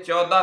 14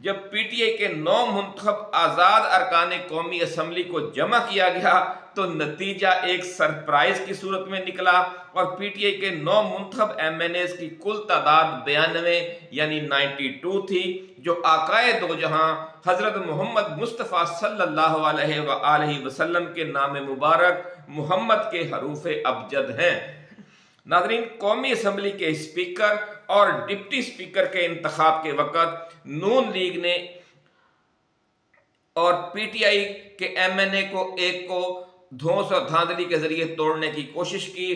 جب P T I کے 9 منتخب آزاد ارکان قومی اسمبلی کو جمع کیا گیا تو نتیجہ ایک سرپرائز کی صورت میں نکلا اور پی ٹی آئی کے 9 منتخب ایم این ایز کی کل تعداد 92 یعنی 92 تھی، جو آقائے دو جہاں حضرت محمد مصطفیٰ صلی اللہ علیہ وآلہ وسلم کے نام مبارک محمد کے حروف ابجد ہیں۔ ناظرین، قومی اسمبلی کے اسپیکر اور ڈپٹی اسپیکر کے انتخاب کے وقت نون لیگ نے اور پی ٹی آئی کے ایم این اے کو ایک کو دھونس اور دھاندلی کے ذریعے توڑنے کی کوشش کی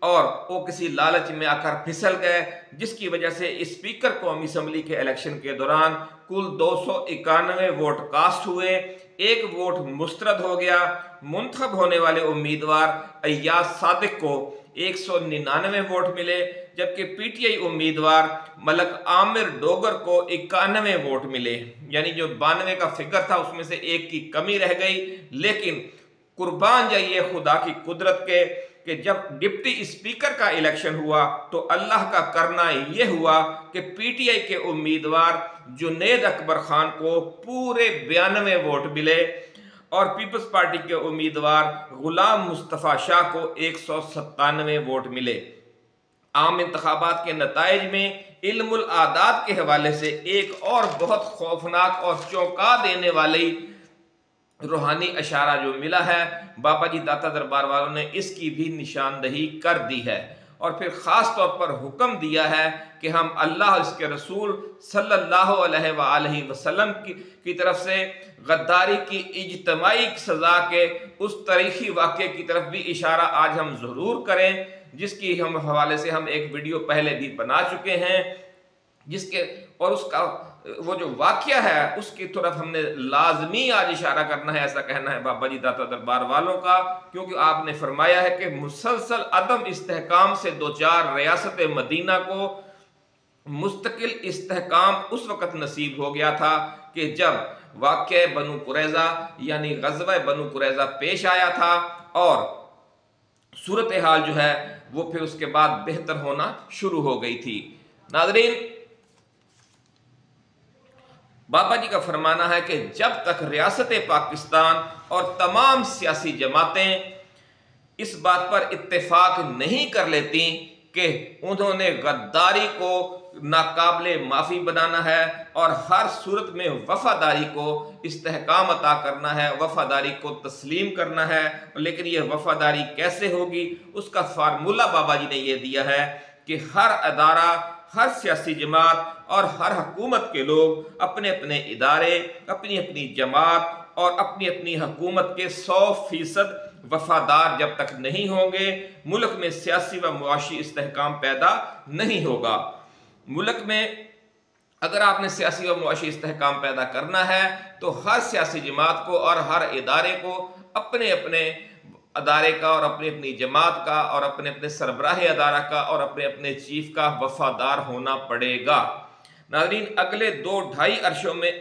اور وہ کسی لالچ میں آ کر پھسل گئے، جس کی وجہ سے اسپیکر قومی اسمبلی کے الیکشن کے دوران کل 291 ووٹ کاسٹ ہوئے، 1 ووٹ مسترد ہو گیا۔ منتخب ہونے والے امیدوار ایاز صادق کو 199 ووٹ ملے، جبکہ پی ٹی آئی امیدوار ملک عامر ڈوگر کو 91 ووٹ ملے، یعنی جو 92 کا فگر تھا اس میں سے 1 کی کمی رہ گئی۔ لیکن قربان جائیے خدا کی قدرت کے کہ جب ڈپٹی اسپیکر کا الیکشن ہوا تو اللہ کا کرنا یہ ہوا کہ پی ٹی آئی کے امیدوار جنید اکبر خان کو پورے 92 ووٹ ملے اور پیپلز پارٹی کے امیدوار غلام مصطفیٰ شاہ کو 197 ووٹ ملے۔ عام انتخابات کے نتائج میں علم الاعداد کے حوالے سے ایک اور بہت خوفناک اور چونکا دینے والی روحانی اشارہ جو ملا ہے، بابا جی داتا دربار والوں نے اس کی بھی نشاندہی کر دی ہے اور پھر خاص طور پر حکم دیا ہے کہ ہم اللہ اور اس کے رسول صلی اللہ علیہ وآلہ وسلم کی طرف سے غداری کی اجتماعی سزا کے اس تاریخی واقعے کی طرف بھی اشارہ آج ہم ضرور کریں، جس کی ہم حوالے سے ہم ایک ویڈیو پہلے بھی بنا چکے ہیں، جس کے اور اس کا وہ جو واقعہ ہے اس کی طرف ہم نے لازمی آج اشارہ کرنا ہے، ایسا کہنا ہے بابا جی داتا دربار والوں کا، کیونکہ آپ نے فرمایا ہے کہ مسلسل عدم استحکام سے دوچار ریاست مدینہ کو مستقل استحکام اس وقت نصیب ہو گیا تھا کہ جب واقعہ بنو قریظہ یعنی غزوہ بنو قریظہ پیش آیا تھا اور صورتحال جو ہے وہ پھر اس کے بعد بہتر ہونا شروع ہو گئی تھی۔ ناظرین، بابا جی کا فرمانا ہے کہ جب تک ریاست پاکستان اور تمام سیاسی جماعتیں اس بات پر اتفاق نہیں کر لیتی کہ انہوں نے غداری کو ناقابل معافی بنانا ہے اور ہر صورت میں وفاداری کو استحکام عطا کرنا ہے، وفاداری کو تسلیم کرنا ہے، لیکن یہ وفاداری کیسے ہوگی؟ اس کا فارمولہ بابا جی نے یہ دیا ہے کہ ہر ادارہ، ہر سیاسی جماعت اور ہر حکومت کے لوگ اپنے اپنے ادارے، اپنی اپنی جماعت اور اپنی اپنی حکومت کے 100% وفادار جب تک نہیں ہوں گے، ملک میں سیاسی و معاشی استحکام پیدا نہیں ہوگا۔ ملک میں اگر آپ نے سیاسی و معاشی استحکام پیدا کرنا ہے تو ہر سیاسی جماعت کو اور ہر ادارے کو اپنے اپنے ادارے کا اور اپنی اپنی جماعت کا اور اپنے اپنے سربراہ ادارہ کا اور اپنے اپنے چیف کا وفادار ہونا پڑے گا۔ ناظرین، اگلے 2-2.5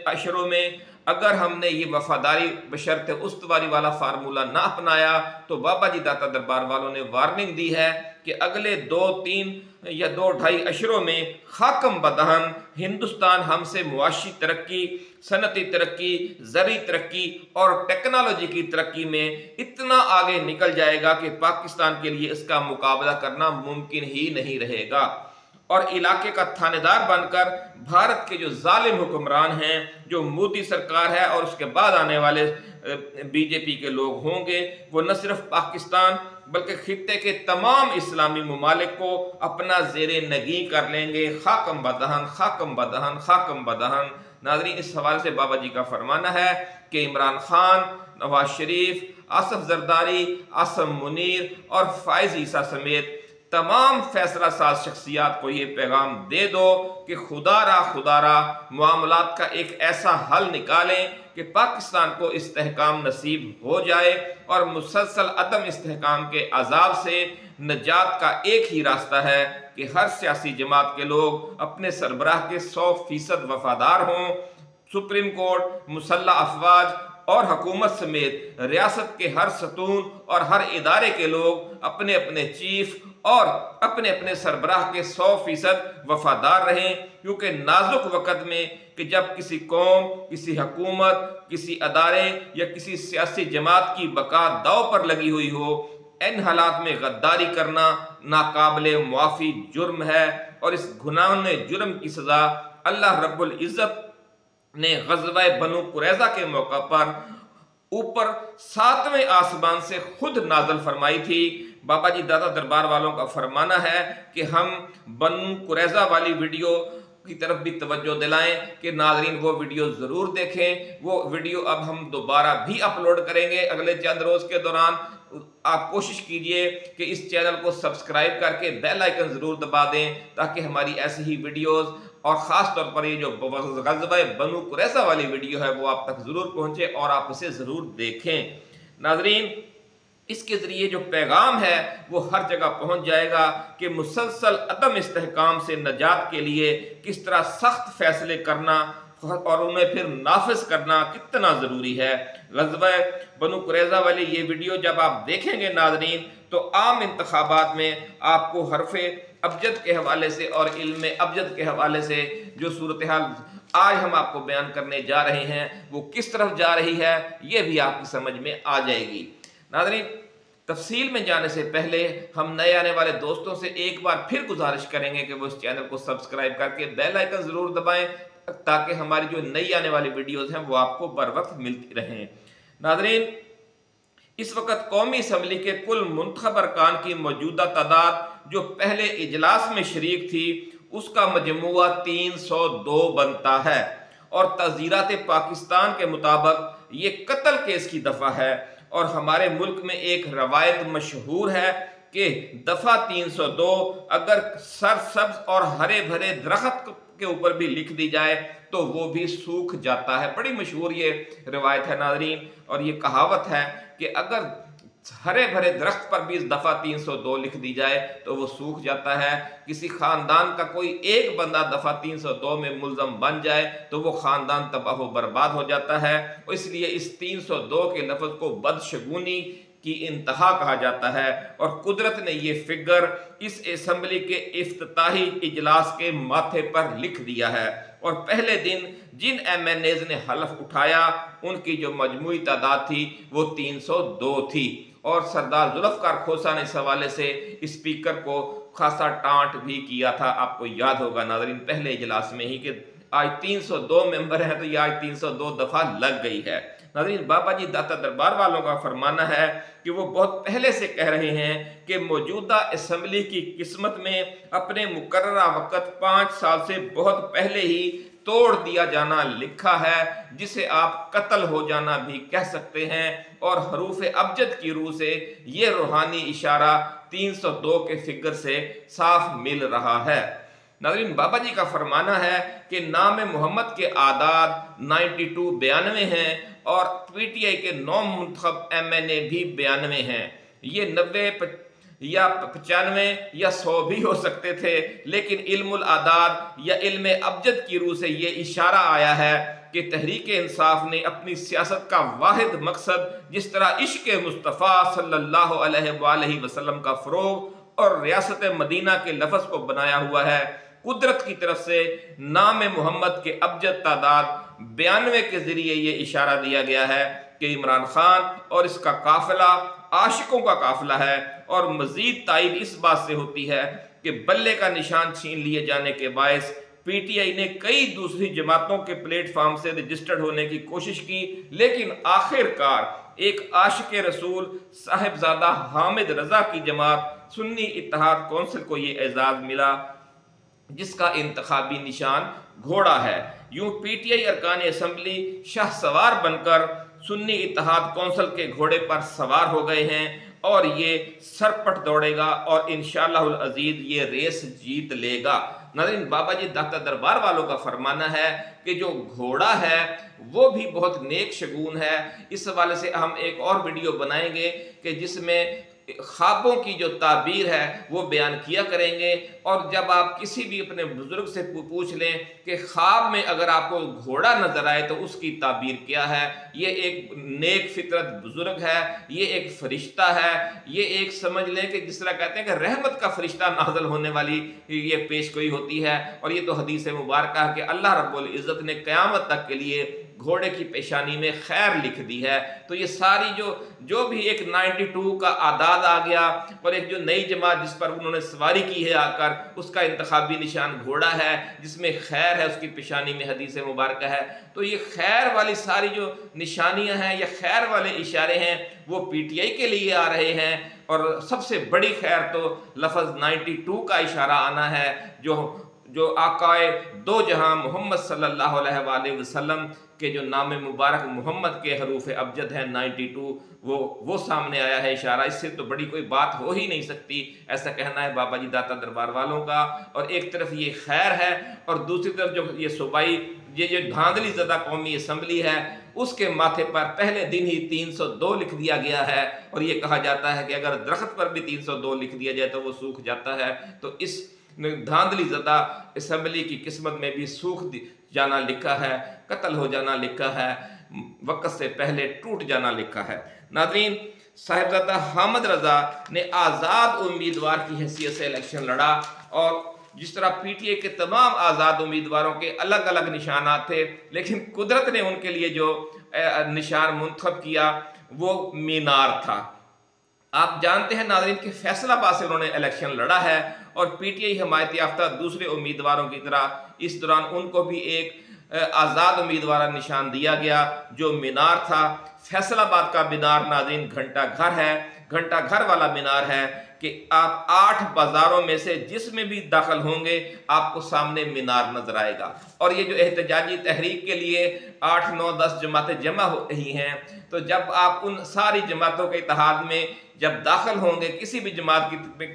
اشروں میں اگر ہم نے یہ وفاداری بشرط استواری والا فارمولہ نہ اپنایا تو بابا جی داتا دربار والوں نے وارننگ دی ہے کہ اگلے 2-3 یا 2-2.5 اشروں میں خاکم بدہن ہندوستان ہم سے معاشی ترقی، صنعتی ترقی، زرعی ترقی اور ٹیکنالوجی کی ترقی میں اتنا آگے نکل جائے گا کہ پاکستان کے لیے اس کا مقابلہ کرنا ممکن ہی نہیں رہے گا، اور علاقے کا تھانے دار بن کر بھارت کے جو ظالم حکمران ہیں، جو مودی سرکار ہے اور اس کے بعد آنے والے بی جے پی کے لوگ ہوں گے، وہ نہ صرف پاکستان بلکہ خطے کے تمام اسلامی ممالک کو اپنا زیر نگیں کر لیں گے۔ خاکم بدہن، خاکم بدہن، خاکم بدہن۔ ناظرین، اس حوالے سے بابا جی کا فرمانا ہے کہ عمران خان، نواز شریف، آصف زرداری، عاصم منیر اور فائز عیسیٰ سمیت تمام فیصلہ ساز شخصیات کو یہ پیغام دے دو کہ خدا را معاملات کا ایک ایسا حل نکالیں کہ پاکستان کو استحکام نصیب ہو جائے اور مسلسل عدم استحکام کے عذاب سے نجات کا ایک ہی راستہ ہے کہ ہر سیاسی جماعت کے لوگ اپنے سربراہ کے 100% وفادار ہوں۔ سپریم کورٹ، مسلح افواج اور حکومت سمیت ریاست کے ہر ستون اور ہر ادارے کے لوگ اپنے اپنے چیف اور اپنے اپنے سربراہ کے 100% وفادار رہیں، کیونکہ نازک وقت میں کہ جب کسی قوم، کسی حکومت، کسی ادارے یا کسی سیاسی جماعت کی بقا داؤ پر لگی ہوئی ہو، ان حالات میں غداری کرنا ناقابل معافی جرم ہے، اور اس گناہگار جرم کی سزا اللہ رب العزت نے غزوہ بنو قریظہ کے موقع پر اوپر 7ویں آسمان سے خود نازل فرمائی تھی۔ بابا جی داتا دربار والوں کا فرمانا ہے کہ ہم بنو قریظہ والی ویڈیو کی طرف بھی توجہ دلائیں کہ ناظرین وہ ویڈیو ضرور دیکھیں۔ وہ ویڈیو اب ہم دوبارہ بھی اپلوڈ کریں گے اگلے چند روز کے دوران۔ آپ کوشش کیجئے کہ اس چینل کو سبسکرائب کر کے بیل آئیکن ضرور دبا دیں تاکہ ہماری ایسی ہی ویڈیوز اور خاص طور پر یہ جو غزوہ بنو قریظہ والی ویڈیو ہے وہ آپ تک ضرور پہنچے اور آپ اسے ضرور دیکھیں۔ ناظرین اس کے ذریعے جو پیغام ہے وہ ہر جگہ پہنچ جائے گا کہ مسلسل عدم استحکام سے نجات کے لیے کس طرح سخت فیصلے کرنا اور انہیں پھر نافذ کرنا کتنا ضروری ہے۔ غزوہ بنو قریظہ والی یہ ویڈیو جب آپ دیکھیں گے ناظرین تو عام انتخابات میں آپ کو حرف ابجد کے حوالے سے اور علم ابجد کے حوالے سے جو صورتحال آج ہم آپ کو بیان کرنے جا رہے ہیں وہ کس طرف جا رہی ہے یہ بھی آپ کی سمجھ میں آ جائے گی۔ ناظرین تفصیل میں جانے سے پہلے ہم نئے آنے والے دوستوں سے ایک بار پھر گزارش کریں گے کہ وہ اس چینل کو سبسکرائب کر کے بیل آئیکن ضرور دبائیں تاکہ ہماری جو نئی آنے والی ویڈیوز ہیں وہ آپ کو بر وقت ملتی رہیں۔ ناظرین اس وقت قومی اسمبلی کے کل منتخب ارکان کی موجودہ تعداد جو پہلے اجلاس میں شریک تھی اس کا مجموعہ 302 بنتا ہے، اور تذیرات پاکستان کے مطابق یہ قتل کیس کی دفعہ ہے، اور ہمارے ملک میں ایک روایت مشہور ہے کہ دفعہ 302 اگر سرسبز اور ہرے بھرے درخت کے اوپر بھی لکھ دی جائے تو وہ بھی سوکھ جاتا ہے۔ بڑی مشہور یہ روایت ہے ناظرین، اور یہ کہاوت ہے کہ اگر ہرے بھرے درخت پر بھی دفعہ 302 لکھ دی جائے تو وہ سوکھ جاتا ہے۔ کسی خاندان کا کوئی ایک بندہ دفعہ 302 میں ملزم بن جائے تو وہ خاندان تباہ و برباد ہو جاتا ہے، اس لیے اس 302 کے لفظ کو بدشگونی کی انتہا کہا جاتا ہے، اور قدرت نے یہ فگر اس اسمبلی کے افتتاحی اجلاس کے ماتھے پر لکھ دیا ہے، اور پہلے دن جن ایم این ایز نے حلف اٹھایا ان کی جو مجموعی تعداد تھی وہ 302 تھی، اور سردار ذوالفقار کھوسہ نے اس حوالے سے اسپیکر کو خاصا ٹانٹ بھی کیا تھا۔ آپ کو یاد ہوگا ناظرین پہلے اجلاس میں ہی کہ آج 302 ممبر ہیں تو یہ آج 302 دفعہ لگ گئی ہے۔ ناظرین بابا جی داتا دربار والوں کا فرمانا ہے کہ وہ بہت پہلے سے کہہ رہے ہیں کہ موجودہ اسمبلی کی قسمت میں اپنے مقررہ وقت 5 سال سے بہت پہلے ہی توڑ دیا جانا لکھا ہے، جسے آپ قتل ہو جانا بھی کہہ سکتے ہیں، اور حروف ابجد کی روح سے یہ روحانی اشارہ 302 کے فگر سے صاف مل رہا ہے۔ ناظرین بابا جی کا فرمانا ہے کہ نام محمد کے اعداد 92 ہیں، اور پی ٹی آئی کے 9 منتخب ایم این اے بھی 92 ہیں۔ یہ 90 یا 95 یا 100 بھی ہو سکتے تھے، لیکن علم الاعداد یا علم ابجد کی روح سے یہ اشارہ آیا ہے کہ تحریک انصاف نے اپنی سیاست کا واحد مقصد جس طرح عشق مصطفیٰ صلی اللہ علیہ وآلہ وسلم کا فروغ اور ریاست مدینہ کے لفظ کو بنایا ہوا ہے، قدرت کی طرف سے نام محمد کے ابجد تعداد 92 کے ذریعے یہ اشارہ دیا گیا ہے کہ عمران خان اور اس کا قافلہ عاشقوں کا قافلہ ہے، اور مزید تائید اس بات سے ہوتی ہے کہ بلے کا نشان چھین لیے جانے کے باعث پی ٹی آئی نے کئی دوسری جماعتوں کے پلیٹ فارم سے رجسٹرڈ ہونے کی کوشش کی، لیکن آخر کار ایک عاشق رسول صاحبزادہ حامد رضا کی جماعت سنی اتحاد کونسل کو یہ اعزاز ملا جس کا انتخابی نشان گھوڑا ہے۔ یوں پی ٹی آئی ارکان اسمبلی شاہ سوار بن کر سنی اتحاد کونسل کے گھوڑے پر سوار ہو گئے ہیں، اور یہ سرپٹ دوڑے گا اور انشاءاللہ العزیز یہ ریس جیت لے گا۔ ناظرین بابا جی داتا دربار والوں کا فرمانا ہے کہ جو گھوڑا ہے وہ بھی بہت نیک شگون ہے۔ اس حوالے سے ہم ایک اور ویڈیو بنائیں گے کہ جس میں خوابوں کی جو تعبیر ہے وہ بیان کیا کریں گے، اور جب آپ کسی بھی اپنے بزرگ سے پوچھ لیں کہ خواب میں اگر آپ کو گھوڑا نظر آئے تو اس کی تعبیر کیا ہے، یہ ایک نیک فطرت بزرگ ہے، یہ ایک فرشتہ ہے، یہ ایک سمجھ لیں کہ جس طرح کہتے ہیں کہ رحمت کا فرشتہ نازل ہونے والی یہ پیش گوئی ہوتی ہے۔ اور یہ تو حدیث مبارکہ ہے کہ اللہ رب العزت نے قیامت تک کے لیے گھوڑے کی پیشانی میں خیر لکھ دی ہے۔ تو یہ ساری جو بھی ایک 92 کا اعداد آ گیا، اور ایک جو نئی جماعت جس پر انہوں نے سواری کی ہے آ کر، اس کا انتخابی نشان گھوڑا ہے جس میں خیر ہے، اس کی پیشانی میں حدیث مبارکہ ہے۔ تو یہ خیر والی ساری جو نشانیاں ہیں، یہ خیر والے اشارے ہیں، وہ پی ٹی آئی کے لیے آ رہے ہیں۔ اور سب سے بڑی خیر تو لفظ 92 کا اشارہ آنا ہے، جو آقائے دو جہاں محمد صلی اللہ علیہ وآلہ وسلم کے جو نام مبارک محمد کے حروف ابجد ہیں 92، وہ سامنے آیا ہے اشارہ۔ اس سے تو بڑی کوئی بات ہو ہی نہیں سکتی، ایسا کہنا ہے بابا جی داتا دربار والوں کا۔ اور ایک طرف یہ خیر ہے، اور دوسری طرف جو یہ صوبائی یہ جو دھاندلی زدہ قومی اسمبلی ہے، اس کے ماتھے پر پہلے دن ہی 302 لکھ دیا گیا ہے، اور یہ کہا جاتا ہے کہ اگر درخت پر بھی 302 لکھ دیا جائے تو وہ سوکھ جاتا ہے۔ تو اس دھاندلی زدہ اسمبلی کی قسمت میں بھی سوکھ جانا لکھا ہے، قتل ہو جانا لکھا ہے، وقت سے پہلے ٹوٹ جانا لکھا ہے۔ ناظرین، صاحبزادہ حامد رضا نے آزاد امیدوار کی حیثیت سے الیکشن لڑا، اور جس طرح پی ٹی اے کے تمام آزاد امیدواروں کے الگ الگ نشانات تھے، لیکن قدرت نے ان کے لیے جو نشان منتخب کیا وہ مینار تھا۔ آپ جانتے ہیں ناظرین کہ فیصل آباد سے انہوں نے الیکشن لڑا ہے، اور پی ٹی آئی حمایت یافتہ دوسرے امیدواروں کی طرح اس دوران ان کو بھی ایک آزاد امیدوار نشان دیا گیا جو مینار تھا۔ فیصل آباد کا مینار ناظرین گھنٹہ گھر ہے، گھنٹہ گھر والا مینار ہے کہ آپ 8 بازاروں میں سے جس میں بھی داخل ہوں گے آپ کو سامنے مینار نظر آئے گا۔ اور یہ جو احتجاجی تحریک کے لیے 8، 9، 10 جماعتیں جمع ہو رہی ہیں، تو جب آپ ان ساری جماعتوں کے اتحاد میں جب داخل ہوں گے، کسی بھی جماعت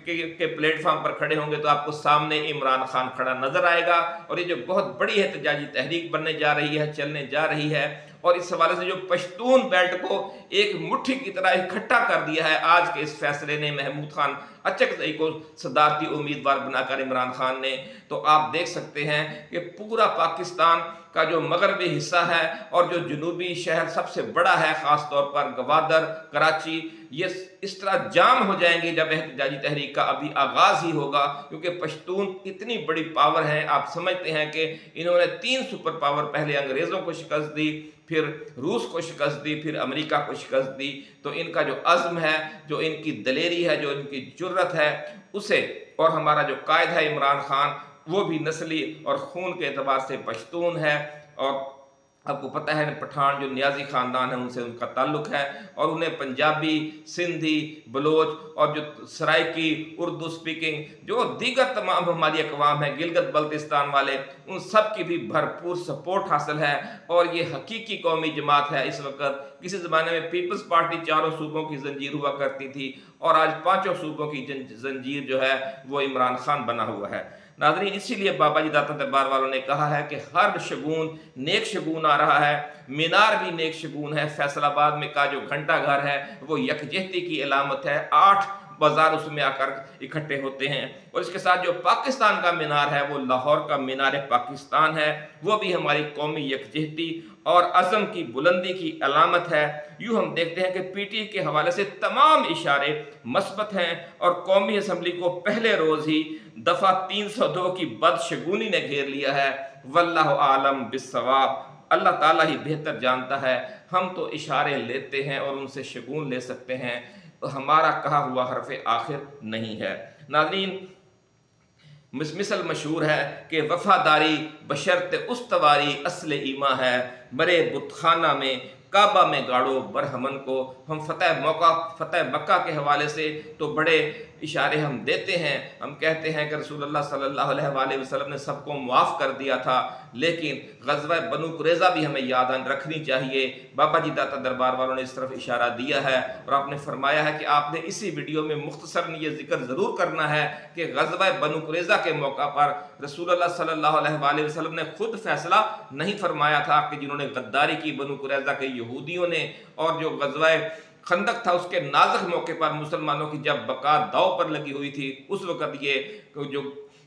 کے پلیٹ فارم پر کھڑے ہوں گے، تو آپ کو سامنے عمران خان کھڑا نظر آئے گا۔ اور یہ جو بہت بڑی احتجاجی تحریک بننے جا رہی ہے، چلنے جا رہی ہے، اور اس حوالے سے جو پشتون بیلٹ کو ایک مٹھی کی طرح اکٹھا کر دیا ہے آج کے اس فیصلے نے محمود خان اچکزئی کو صدارتی امیدوار بنا کر عمران خان نے، تو آپ دیکھ سکتے ہیں کہ پورا پاکستان کا جو مغربی حصہ ہے اور جو جنوبی شہر سب سے بڑا ہے، خاص طور پر گوادر، کراچی، یہ اس طرح جام ہو جائیں گے جب احتجاجی تحریک کا ابھی آغاز ہی ہوگا، کیونکہ پشتون اتنی بڑی پاور ہیں۔ آپ سمجھتے ہیں کہ انہوں نے 3 سپر پاور، پہلے انگریزوں کو شکست دی، پھر روس کو شکست دی، پھر امریکہ کو شکست دی۔ تو ان کا جو عزم ہے، جو ان کی دلیری ہے، جو ان کی جرت ہے، اسے، اور ہمارا جو قائد ہے عمران خان، وہ بھی نسلی اور خون کے اعتبار سے پشتون ہے۔ اور آپ کو پتہ ہے پٹھان جو نیازی خاندان ہے ان سے ان کا تعلق ہے، اور انہیں پنجابی، سندھی، بلوچ اور جو سرائکی اردو سپیکنگ جو دیگر تمام ہماری اقوام ہیں، گلگت بلتستان والے، ان سب کی بھی بھرپور سپورٹ حاصل ہے۔ اور یہ حقیقی قومی جماعت ہے اس وقت۔ کسی زمانے میں پیپلز پارٹی 4 صوبوں کی زنجیر ہوا کرتی تھی، اور آج 5 صوبوں کی زنجیر جو ہے وہ عمران خان بنا ہوا ہے۔ ناظرین، اسی لیے بابا جی داتا دربار والوں نے کہا ہے کہ ہر شگون نیک شگون آ رہا ہے، مینار بھی نیک شگون ہے۔ فیصل آباد میں کا جو گھنٹہ گھر ہے وہ یکجہتی کی علامت ہے، 8 بازار اس میں آ کر اکٹھے ہوتے ہیں۔ اور اس کے ساتھ جو پاکستان کا مینار ہے وہ لاہور کا مینار پاکستان ہے، وہ بھی ہماری قومی یکجہتی اور عزم کی بلندی کی علامت ہے۔ یوں ہم دیکھتے ہیں کہ پی ٹی کے حوالے سے تمام اشارے مثبت ہیں، اور قومی اسمبلی کو پہلے روز ہی دفعہ 302 کی بدشگونی نے گھیر لیا ہے۔ واللہ عالم بالصواب، اللہ تعالیٰ ہی بہتر جانتا ہے۔ ہم تو اشارے لیتے ہیں اور ان سے شگون لے سکتے ہیں، تو ہمارا کہا ہوا حرف آخر نہیں ہے۔ ناظرین، مثل مشہور ہے کہ وفاداری بشرط استواری اصل ایمان ہے، برے بت خانہ میں کعبہ میں گاڑو برہمن کو۔ ہم فتح مکہ کے حوالے سے تو بڑے اشارے ہم دیتے ہیں، ہم کہتے ہیں کہ رسول اللہ صلی اللہ علیہ وآلہ وسلم نے سب کو معاف کر دیا تھا، لیکن غزوہ بنو قریظہ بھی ہمیں یاد رکھنی چاہیے۔ بابا جی داتا دربار والوں نے اس طرف اشارہ دیا ہے، اور آپ نے فرمایا ہے کہ آپ نے اسی ویڈیو میں مختصراً یہ ذکر ضرور کرنا ہے کہ غزوہ بنو قریظہ کے موقع پر رسول اللہ صلی اللہ علیہ وآلہ وسلم نے خود فیصلہ نہیں فرمایا تھا کہ جنہوں نے غداری کی بنو قریظہ کے یہودیوں نے، اور جو غزوہ خندق تھا اس کے نازک موقع پر مسلمانوں کی جب بقا داؤ پر لگی ہوئی تھی، اس وقت یہ جو